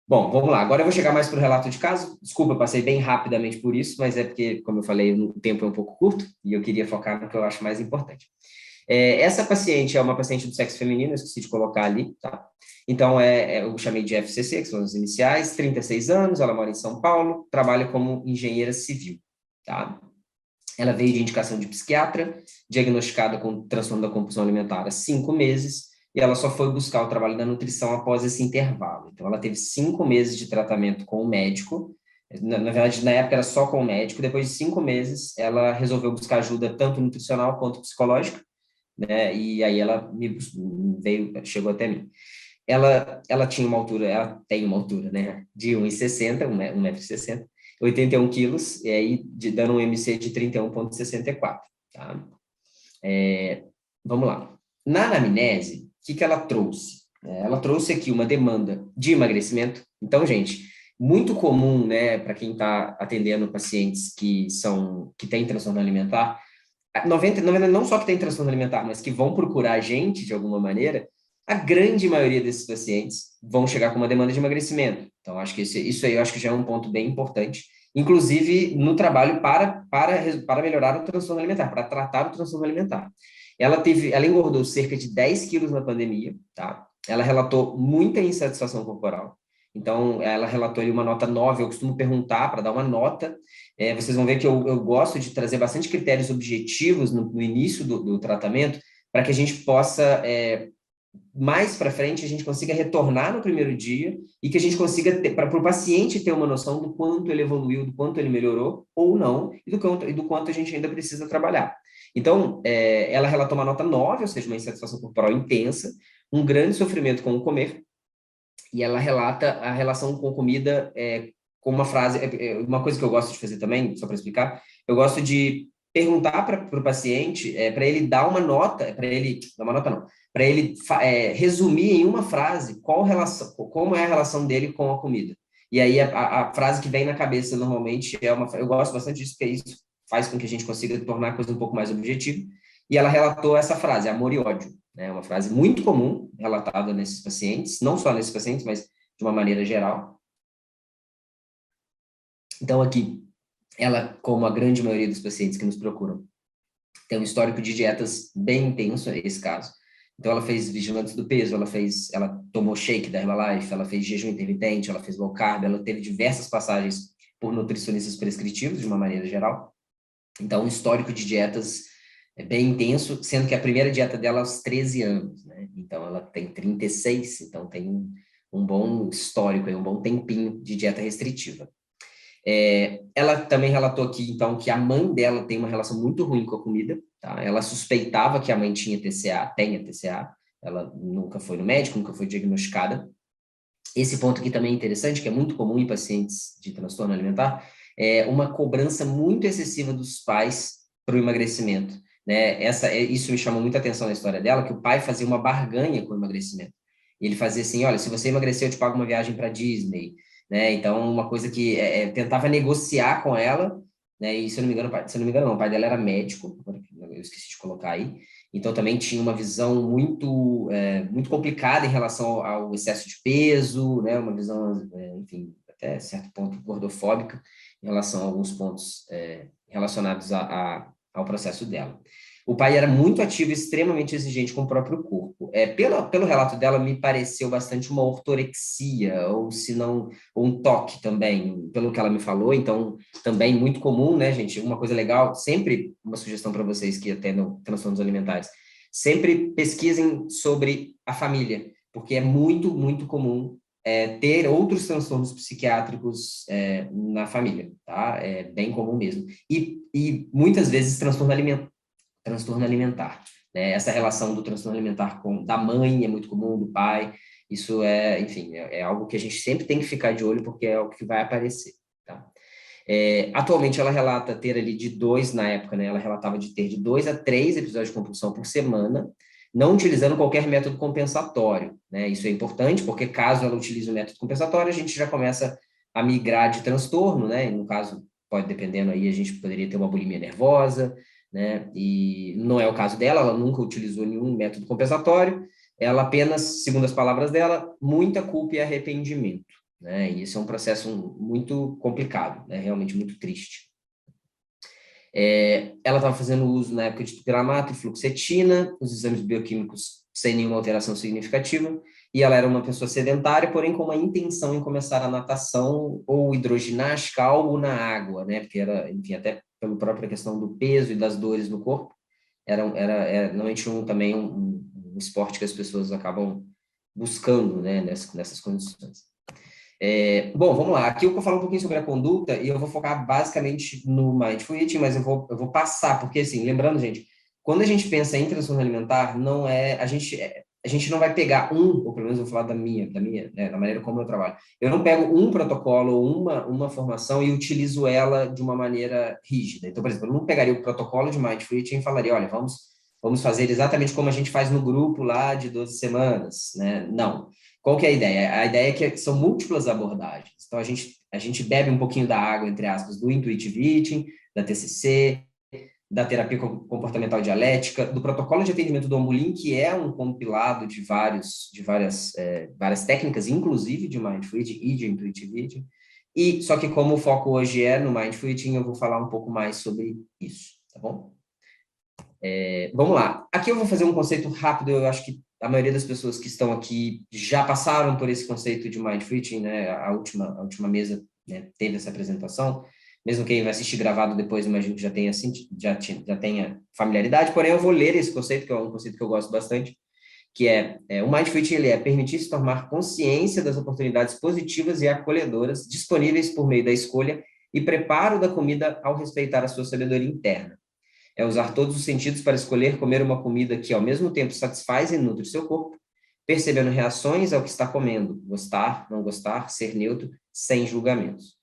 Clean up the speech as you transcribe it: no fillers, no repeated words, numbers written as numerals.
Bom, vamos lá. Agora eu vou chegar mais para o relato de caso. Desculpa, eu passei bem rapidamente por isso, mas é porque, como eu falei, o tempo é um pouco curto e eu queria focar no que eu acho mais importante. Essa paciente é uma paciente do sexo feminino, eu esqueci de colocar ali, tá? Então, eu chamei de FCC, que são as iniciais, 36 anos, ela mora em São Paulo, trabalha como engenheira civil, tá? Ela veio de indicação de psiquiatra, diagnosticada com transtorno da compulsão alimentar há 5 meses, e ela só foi buscar o trabalho da nutrição após esse intervalo. Então, ela teve 5 meses de tratamento com o médico. Na verdade, na época era só com o médico. Depois de 5 meses, ela resolveu buscar ajuda tanto nutricional quanto psicológica, né? E aí ela chegou até mim. Ela tinha uma altura, ela tem uma altura, né, de 1,60, 1,60 m, 81 quilos, e aí dando um MC de 31,64, tá? Vamos lá. Na anamnese, o que ela trouxe? Ela trouxe aqui uma demanda de emagrecimento. Então, gente, muito comum, né, para quem está atendendo pacientes que têm transtorno alimentar, 90 não só que tem transtorno alimentar, mas que vão procurar a gente de alguma maneira, a grande maioria desses pacientes vão chegar com uma demanda de emagrecimento. Então, acho que isso aí eu acho que já é um ponto bem importante, inclusive no trabalho para melhorar o transtorno alimentar, para tratar o transtorno alimentar. Ela engordou cerca de 10 quilos na pandemia, tá? Ela relatou muita insatisfação corporal. Então, ela relatou ali uma nota 9. Eu costumo perguntar para dar uma nota. Vocês vão ver que eu gosto de trazer bastante critérios objetivos no início do tratamento, para que a gente possa, mais para frente, a gente consiga retornar no primeiro dia e que a gente consiga, para o paciente ter uma noção do quanto ele evoluiu, do quanto ele melhorou ou não, e do quanto a gente ainda precisa trabalhar. Então, ela relatou uma nota 9, ou seja, uma insatisfação corporal intensa, um grande sofrimento com o comer, e ela relata a relação com comida com uma frase, uma coisa que eu gosto de fazer também, só para explicar, eu gosto de perguntar para o paciente, para ele dar uma nota, para ele, dar uma nota não, para ele resumir em uma frase como é a relação dele com a comida. E aí a frase que vem na cabeça normalmente eu gosto bastante disso, porque isso faz com que a gente consiga tornar a coisa um pouco mais objetiva. E ela relatou essa frase, amor e ódio, né? Uma frase muito comum relatada nesses pacientes, não só nesses pacientes, mas de uma maneira geral. Então, aqui, ela, como a grande maioria dos pacientes que nos procuram, tem um histórico de dietas bem intenso, é esse caso. Então, ela fez vigilantes do peso, ela tomou shake da Herbalife, ela fez jejum intermitente, ela fez low carb, ela teve diversas passagens por nutricionistas prescritivos, de uma maneira geral. Então, um histórico de dietas é bem intenso, sendo que a primeira dieta dela é aos 13 anos, né? Então, ela tem 36, então tem um bom histórico, um bom tempinho de dieta restritiva. Ela também relatou aqui, então, que a mãe dela tem uma relação muito ruim com a comida, tá? Ela suspeitava que a mãe tinha TCA, ela nunca foi no médico, nunca foi diagnosticada. Esse ponto aqui também é interessante, que é muito comum em pacientes de transtorno alimentar, é uma cobrança muito excessiva dos pais para o emagrecimento, né? Isso me chamou muita atenção na história dela, que o pai fazia uma barganha com o emagrecimento. Ele fazia assim, olha, se você emagrecer, eu te pago uma viagem para Disney, né? Então, uma coisa que tentava negociar com ela, né? E se eu não me engano, não, o pai dela era médico, eu esqueci de colocar aí, então também tinha uma visão muito complicada em relação ao excesso de peso, né? Uma visão, enfim, até certo ponto gordofóbica em relação a alguns pontos relacionados ao processo dela. O pai era muito ativo e extremamente exigente com o próprio corpo. Pelo relato dela, me pareceu bastante uma ortorexia, ou se não, um toque também, pelo que ela me falou. Então, também muito comum, né, gente? Uma coisa legal, sempre uma sugestão para vocês que atendam transtornos alimentares, sempre pesquisem sobre a família, porque é muito, muito comum ter outros transtornos psiquiátricos na família, tá? É bem comum mesmo. E muitas vezes transtorno alimentar, né? Essa relação do transtorno alimentar da mãe é muito comum, do pai, isso enfim, é algo que a gente sempre tem que ficar de olho, porque é o que vai aparecer, tá? Atualmente ela relata ter ali na época, né, ela relatava de ter de 2 a 3 episódios de compulsão por semana, não utilizando qualquer método compensatório, né? Isso é importante, porque caso ela utilize o método compensatório, a gente já começa a migrar de transtorno, né? E no caso, pode dependendo aí, a gente poderia ter uma bulimia nervosa, né? E não é o caso dela, ela nunca utilizou nenhum método compensatório, ela apenas, segundo as palavras dela, muita culpa e arrependimento. né? E isso é um processo muito complicado, né? Realmente muito triste. Ela estava fazendo uso na época de topiramato e fluoxetina, os exames bioquímicos sem nenhuma alteração significativa, e ela era uma pessoa sedentária, porém com uma intenção em começar a natação ou hidroginástica, algo na água, né? Porque era, enfim, até pela própria questão do peso e das dores no corpo, era normalmente também um esporte que as pessoas acabam buscando, né, nessas condições. Bom, vamos lá. Aqui eu vou falar um pouquinho sobre a conduta e eu vou focar basicamente no Mindful Eating, mas eu vou passar, porque assim, lembrando, gente, quando a gente pensa em transtorno alimentar, não é, a gente não vai pegar ou pelo menos eu vou falar da minha, né, da maneira como eu trabalho. Eu não pego um protocolo ou uma formação e utilizo ela de uma maneira rígida. Então, por exemplo, eu não pegaria o protocolo de Mindful Eating e falaria, olha, vamos fazer exatamente como a gente faz no grupo lá de 12 semanas, né? Não. Qual que é a ideia? A ideia é que são múltiplas abordagens. Então, a gente bebe um pouquinho da água, entre aspas, do Intuitive Eating, da TCC, da terapia comportamental dialética, do protocolo de atendimento do Ombulim, que é um compilado de várias técnicas, inclusive de Mindful Eating e de Intuitive Eating. E, só que como o foco hoje é no Mindful Eating, eu vou falar um pouco mais sobre isso, tá bom? Vamos lá. Aqui eu vou fazer um conceito rápido, eu acho que a maioria das pessoas que estão aqui já passaram por esse conceito de Mindful Eating, né? A última mesa, né, teve essa apresentação. Mesmo quem vai assistir gravado depois, imagino que já tenha familiaridade, porém eu vou ler esse conceito, que é um conceito que eu gosto bastante, que o Mindful Eating, ele é permitir-se tomar consciência das oportunidades positivas e acolhedoras disponíveis por meio da escolha e preparo da comida ao respeitar a sua sabedoria interna. É usar todos os sentidos para escolher comer uma comida que, ao mesmo tempo, satisfaz e nutre seu corpo, percebendo reações ao que está comendo, gostar, não gostar, ser neutro, sem julgamentos.